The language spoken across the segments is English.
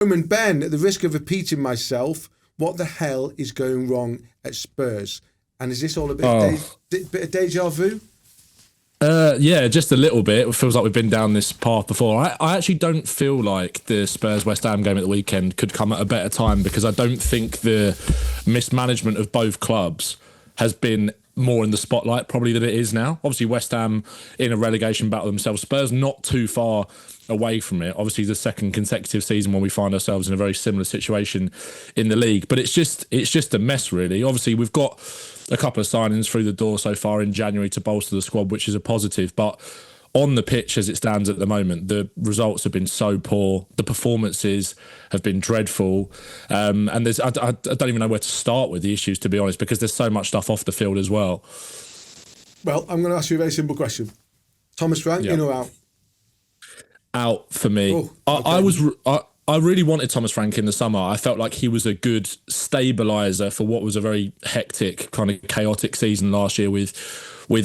Bowman, Ben, at the risk of repeating myself, what the hell is going wrong at Spurs? And is this all a bit of deja vu? Yeah, just a little bit. It feels like we've been down this path before. I actually don't feel like the Spurs-West Ham game at the weekend could come at a better time, because I don't think the mismanagement of both clubs has been more in the spotlight probably than it is now. Obviously, West Ham in a relegation battle themselves. Spurs not too far away from it. Obviously, the second consecutive season when we find ourselves in a very similar situation in the league. But it's just a mess, really. Obviously, we've got a couple of signings through the door so far in January to bolster the squad, which is a positive. But on the pitch as it stands at the moment, the results have been so poor. The performances have been dreadful. And I don't even know where to start with the issues, to be honest, because there's so much stuff off the field as well. Well, I'm going to ask you a very simple question. Thomas Frank, in or out? Out for me. Oh, okay. I really wanted Thomas Frank in the summer. I felt like he was a good stabiliser for what was a very hectic, kind of chaotic season last year with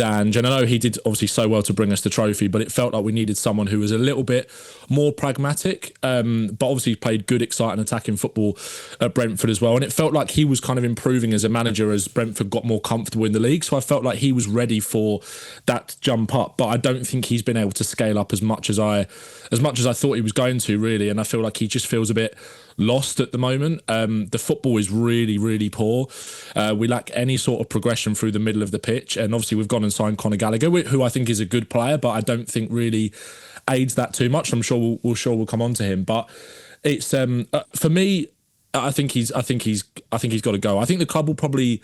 Ange. And I know he did obviously so well to bring us the trophy, but it felt like we needed someone who was a little bit more pragmatic, but obviously played good, exciting, attacking football at Brentford as well. And it felt like he was kind of improving as a manager as Brentford got more comfortable in the league. So I felt like he was ready for that jump up, but I don't think he's been able to scale up as much as I thought he was going to, really. And I feel like he just feels a bit lost at the moment. The football is really, really poor. We lack any sort of progression through the middle of the pitch. And obviously we've gone and signed Conor Gallagher, who I think is a good player, but I don't think really aids that too much. I'm sure we'll come on to him. But it's for me, I think he's got to go. I think the club will probably.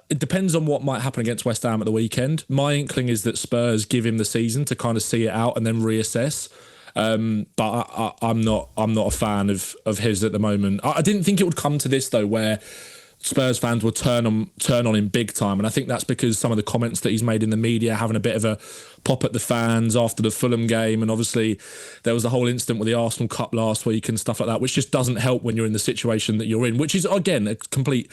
It depends on what might happen against West Ham at the weekend. My inkling is that Spurs give him the season to kind of see it out and then reassess. But I'm not a fan of his at the moment. I didn't think it would come to this though, where Spurs fans will turn on him big time, and I think that's because some of the comments that he's made in the media, having a bit of a pop at the fans after the Fulham game, and obviously there was the whole incident with the Arsenal Cup last week and stuff like that, which just doesn't help when you're in the situation that you're in, which is again a complete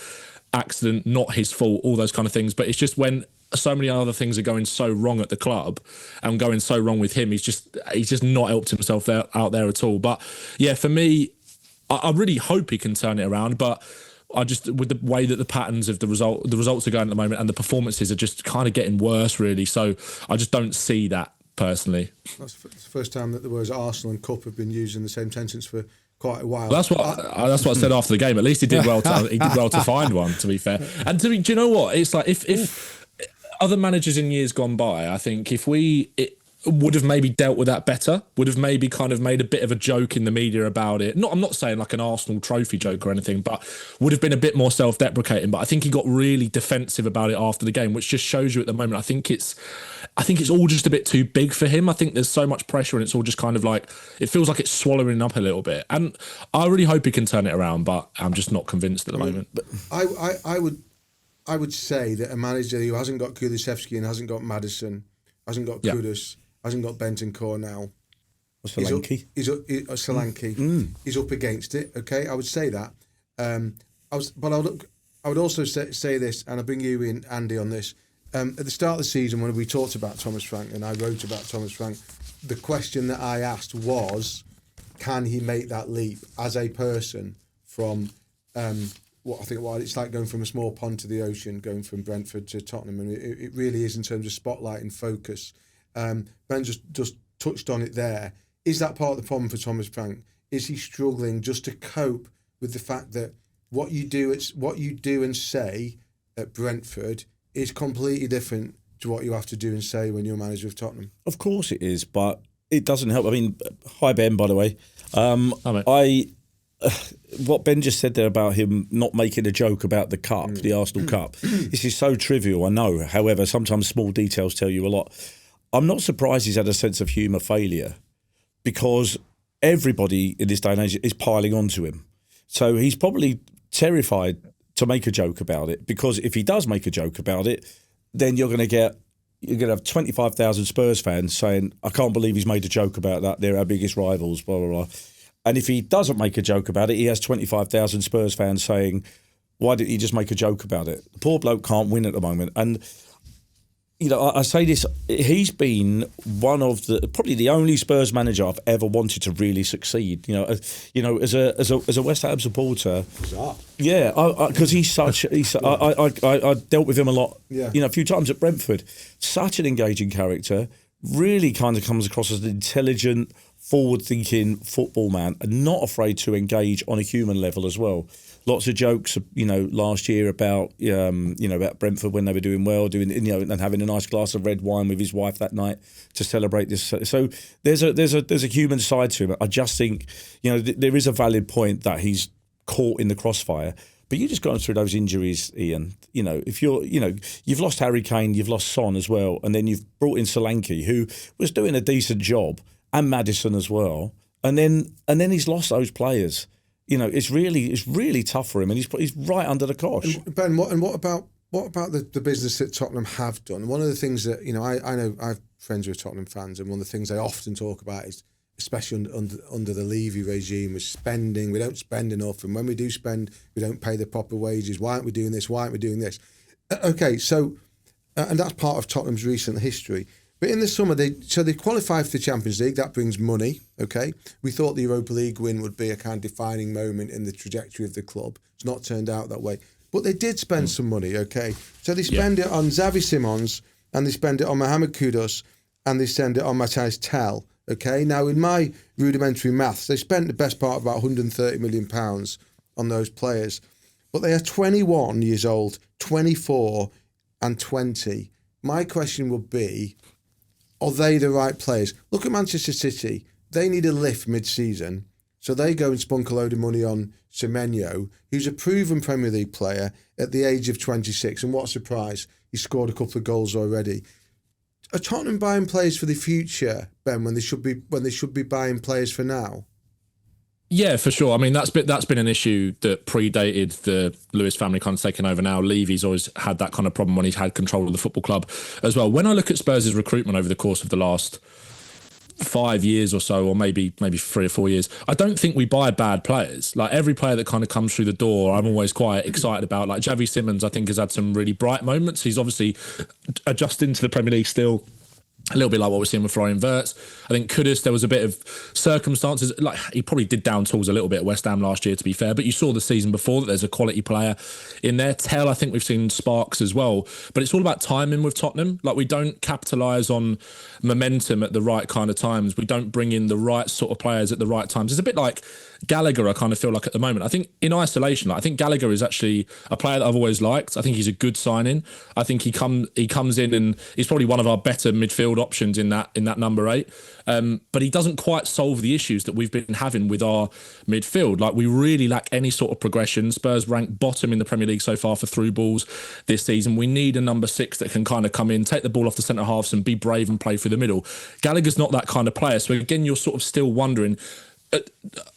accident, not his fault, all those kind of things. But it's just when so many other things are going so wrong at the club and going so wrong with him, he's just not helped himself out there at all. But yeah, for me, I really hope he can turn it around, but I just, with the way that the patterns of the results are going at the moment and the performances are just kind of getting worse, really. So I just don't see that personally. That's the first time that the words Arsenal and Cup have been used in the same sentence for quite a while. That's what I said after the game. At least he did well to find one, to be fair. And do you know what? It's like if other managers in years gone by, I think if it would have maybe dealt with that better, would have maybe kind of made a bit of a joke in the media about it. I'm not saying like an Arsenal trophy joke or anything, but would have been a bit more self-deprecating. But I think he got really defensive about it after the game, which just shows you at the moment. I think it's all just a bit too big for him. I think there's so much pressure and it's all just kind of like, it feels like it's swallowing up a little bit. And I really hope he can turn it around, but I'm just not convinced at the moment. But I would say that a manager who hasn't got Kulusevski and hasn't got Maddison, hasn't got Kudus, hasn't got Bentancur now. Solanke. He's up against it. Okay, I would say that. I would also say this, and I'll bring you in, Andy, on this. At the start of the season, when we talked about Thomas Frank, and I wrote about Thomas Frank, the question that I asked was, can he make that leap as a person from what it's like going from a small pond to the ocean, going from Brentford to Tottenham, and it really is in terms of spotlight and focus. Ben just touched on it there. Is that part of the problem for Thomas Frank? Is he struggling just to cope with the fact that what you do and say at Brentford is completely different to what you have to do and say when you're manager of Tottenham? Of course it is, but it doesn't help. I mean, hi Ben, by the way. What Ben just said there about him not making a joke about the cup, the Arsenal Cup, this is so trivial, I know. However, sometimes small details tell you a lot. I'm not surprised he's had a sense of humour failure, because everybody in this day and age is piling onto him. So he's probably terrified to make a joke about it, because if he does make a joke about it, then you're going to have 25,000 Spurs fans saying, I can't believe he's made a joke about that. They're our biggest rivals, blah, blah, blah. And if he doesn't make a joke about it, he has 25,000 Spurs fans saying, why didn't he just make a joke about it? The poor bloke can't win at the moment. And I say this, he's been one of probably the only Spurs manager I've ever wanted to really succeed. As a West Ham supporter, bizarre. Yeah, because I dealt with him a lot. Yeah. A few times at Brentford. Such an engaging character. Really kind of comes across as an intelligent, forward-thinking football man, and not afraid to engage on a human level as well. Lots of jokes, last year about Brentford when they were doing well, and having a nice glass of red wine with his wife that night to celebrate this. So there's a human side to him. I just think, there is a valid point that he's caught in the crossfire. But you're just going through those injuries, Ian. If you've lost Harry Kane, you've lost Son as well, and then you've brought in Solanke, who was doing a decent job, and Maddison as well, and then he's lost those players. It's really tough for him, and he's right under the cosh. And Ben, what about the business that Tottenham have done? One of the things that I know I have friends who are Tottenham fans, and one of the things they often talk about is, especially under the Levy regime, was spending. We don't spend enough, and when we do spend, we don't pay the proper wages. Why aren't we doing this? Why aren't we doing this? Okay, so and that's part of Tottenham's recent history. But in the summer, they qualified for the Champions League. That brings money, okay? We thought the Europa League win would be a kind of defining moment in the trajectory of the club. It's not turned out that way. But they did spend some money, okay? So they spend it on Xavi Simons, and they spend it on Mohamed Kudus, and they spend it on Matthijs Tel, okay? Now, in my rudimentary maths, they spent the best part of about £130 million on those players. But they are 21 years old, 24 and 20. My question would be, are they the right players? Look at Manchester City. They need a lift mid-season, so they go and spunk a load of money on Semenyo, who's a proven Premier League player at the age of 26. And what a surprise, he scored a couple of goals already. Are Tottenham buying players for the future, Ben, when they should be buying players for now? Yeah, for sure. I mean, that's been an issue that predated the Lewis family kind of taking over now. Levy's always had that kind of problem when he's had control of the football club as well. When I look at Spurs' recruitment over the course of the last 5 years or so, or maybe 3 or 4 years, I don't think we buy bad players. Like, every player that kind of comes through the door, I'm always quite excited about. Like Xavi Simons, I think, has had some really bright moments. He's obviously adjusting to the Premier League still. A little bit like what we're seeing with Florian Wirtz. I think Kudus, there was a bit of circumstances. Like, he probably did down tools a little bit at West Ham last year, to be fair. But you saw the season before that there's a quality player in there. Tell, I think we've seen sparks as well. But it's all about timing with Tottenham. Like, we don't capitalise on momentum at the right kind of times. We don't bring in the right sort of players at the right times. It's a bit like Gallagher, I kind of feel like at the moment. I think in isolation, I think Gallagher is actually a player that I've always liked. I think he's a good signing. I think he comes in and he's probably one of our better midfield options in that number 8. But he doesn't quite solve the issues that we've been having with our midfield. Like, we really lack any sort of progression. Spurs rank bottom in the Premier League so far for through balls this season. We need a number 6 that can kind of come in, take the ball off the centre halves and be brave and play through the middle. Gallagher's not that kind of player. So again, you're sort of still wondering,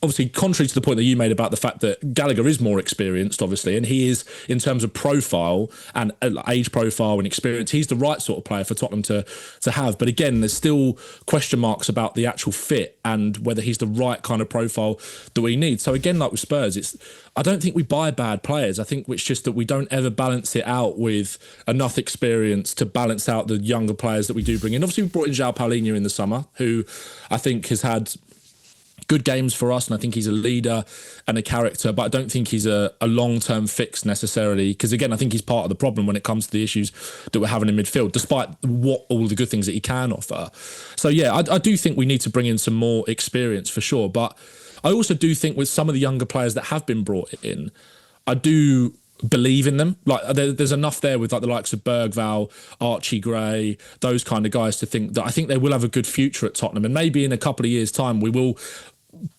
obviously, contrary to the point that you made about the fact that Gallagher is more experienced, obviously, and he is, in terms of profile and age profile and experience, he's the right sort of player for Tottenham to have. But again, there's still question marks about the actual fit and whether he's the right kind of profile that we need. So again, like with Spurs, I don't think we buy bad players. I think it's just that we don't ever balance it out with enough experience to balance out the younger players that we do bring in. Obviously, we brought in João Paulinho in the summer, who I think has had good games for us, and I think he's a leader and a character, but I don't think he's a long-term fix necessarily, because again, I think he's part of the problem when it comes to the issues that we're having in midfield, despite all the good things that he can offer. So yeah, I do think we need to bring in some more experience for sure, but I also do think with some of the younger players that have been brought in, I do believe in them. Like, there's enough there with like the likes of Bergvall, Archie Gray, those kind of guys to think that I think they will have a good future at Tottenham, and maybe in a couple of years' time we will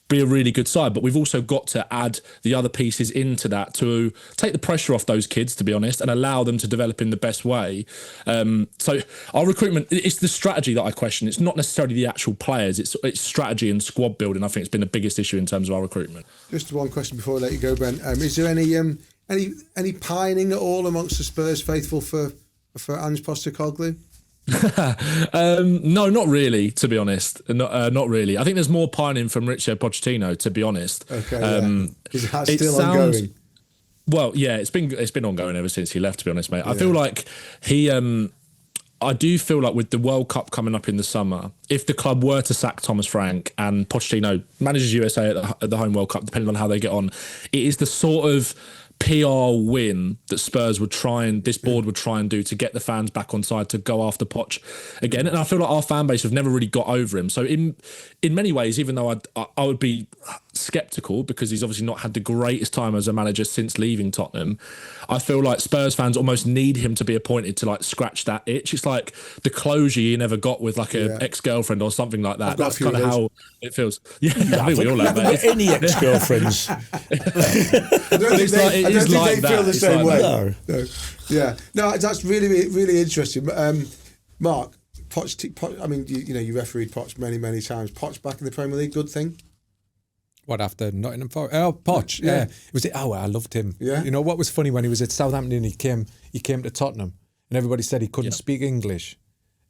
be a really good side. But we've also got to add the other pieces into that to take the pressure off those kids, to be honest, and allow them to develop in the best way. So our recruitment, it's the strategy that I question. It's not necessarily the actual players. It's strategy and squad building. I think it's been the biggest issue in terms of our recruitment. Just one question before I let you go, Ben. Is there any pining at all amongst the Spurs faithful for Ange Postecoglou? No, not really, to be honest. Not really. I think there's more pining from Mauricio Pochettino, to be honest. Okay, is that still ongoing? Well, yeah, it's been ongoing ever since he left, to be honest, mate. I feel like he I do feel like with the World Cup coming up in the summer, if the club were to sack Thomas Frank and Pochettino manages USA at the home World Cup, depending on how they get on, it is the sort of PR win that this board would try and do to get the fans back on side to go after Poch again. And I feel like our fan base have never really got over him. So in many ways, even though I would be sceptical because he's obviously not had the greatest time as a manager since leaving Tottenham, I feel like Spurs fans almost need him to be appointed to like scratch that itch. It's like the closure you never got with like a ex-girlfriend or something like that. That's kind of how it feels. Yeah, I think we all have that. Any ex-girlfriends? I don't think they feel the same way. No. Yeah, no, that's really, really interesting. Mark, Poch, I mean, you refereed Poch many times. Poch back in the Premier League, good thing. What, after Nottingham Forest? Oh, Poch, yeah. I loved him. Yeah. You know what was funny when he was at Southampton? He came to Tottenham, and everybody said he couldn't speak English.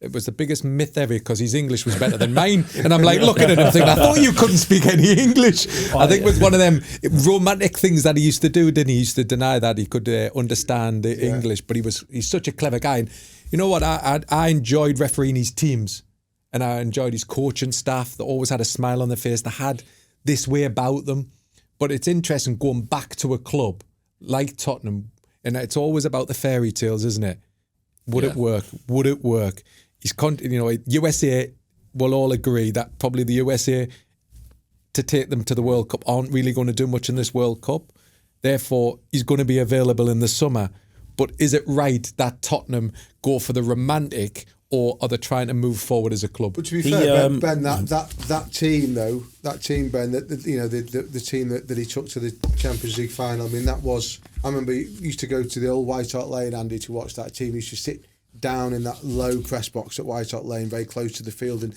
It was the biggest myth ever because his English was better than mine. And I'm like looking at him thinking, I thought you couldn't speak any English. I think it was one of them romantic things that he used to do, didn't he? He used to deny that he could understand English, but he's such a clever guy. And you know what? I enjoyed refereeing his teams, and I enjoyed his coaching staff that always had a smile on their face. They had this way about them. But it's interesting going back to a club like Tottenham, and it's always about the fairy tales, isn't it? Would it work? Would it work? USA will all agree that probably the USA to take them to the World Cup aren't really going to do much in this World Cup. Therefore, he's going to be available in the summer. But is it right that Tottenham go for the romantic, or are they trying to move forward as a club? But to be fair, Ben, that team though, Ben, the team that he took to the Champions League final. I mean, that was. I remember he used to go to the old White Hart Lane, Andy, to watch that team. He used to sit down in that low press box at White Hart Lane, very close to the field, and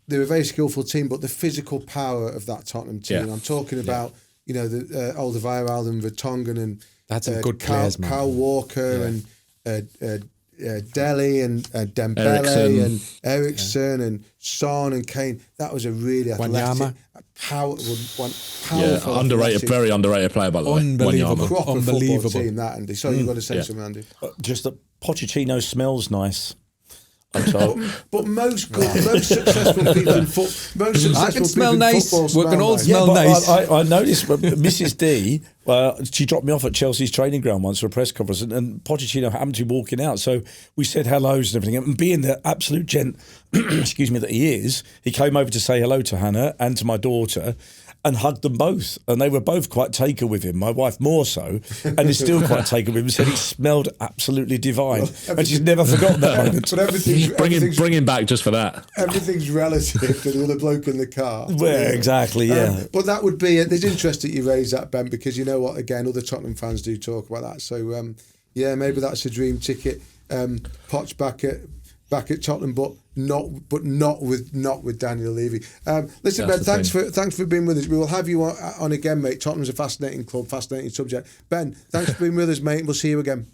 they were a very skillful team. But the physical power of that Tottenham team, I'm talking about, the Alderweireld and Vertonghen and that's a good players, man. Kyle Walker and Dele and Dembele and Eriksson and Son and Kane. That was a really athletic, powerful, underrated, very underrated player, by the way. Unbelievable, proper football team, that, Andy. So you've got to say something, Andy. Just that Pochettino smells nice. I'm told. But most successful people in football, I can smell nice. We can all nice. smell nice. I noticed Mrs. D, she dropped me off at Chelsea's training ground once for a press conference, and Pochettino happened to be walking out. So we said hellos and everything. And being the absolute gent, excuse me, that he is, he came over to say hello to Hannah and to my daughter, and hugged them both. And they were both quite taken with him, my wife more so, and is still quite taken with him, said he smelled absolutely divine. And she's never forgotten that moment. But bring him back just for that. Everything's relative to the other bloke in the car. Well, exactly, yeah. But that would be, there's interest that you raise that, Ben, because you know what, again, other Tottenham fans do talk about that. So, maybe that's a dream ticket. Poch back at Tottenham, but not with Daniel Levy. Listen, Ben, thanks for being with us. We will have you on again, mate. Tottenham's a fascinating club, fascinating subject. Ben, thanks for being with us, mate. We'll see you again.